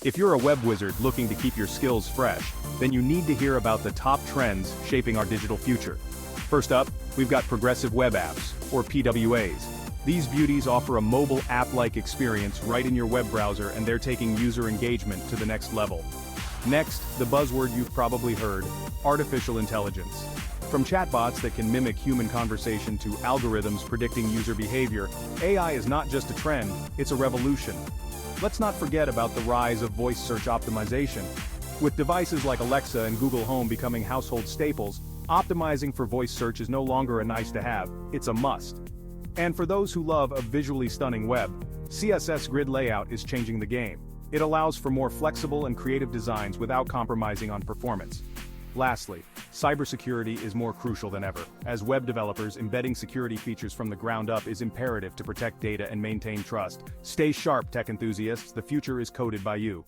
If you're a web wizard looking to keep your skills fresh, then you need to hear about the top trends shaping our digital future. First up, we've got progressive web apps, or PWAs. These beauties offer a mobile app-like experience right in your web browser, and they're taking user engagement to the next level. Next, the buzzword you've probably heard, artificial intelligence. From chatbots that can mimic human conversation to algorithms predicting user behavior, AI is not just a trend, it's a revolution. Let's not forget about the rise of voice search optimization. With devices like Alexa and Google Home becoming household staples, optimizing for voice search is no longer a nice-to-have, it's a must. And for those who love a visually stunning web, CSS grid layout is changing the game. It allows for more flexible and creative designs without compromising on performance. Lastly, cybersecurity is more crucial than ever. As web developers, embedding security features from the ground up is imperative to protect data and maintain trust. Stay sharp, tech enthusiasts, the future is coded by you.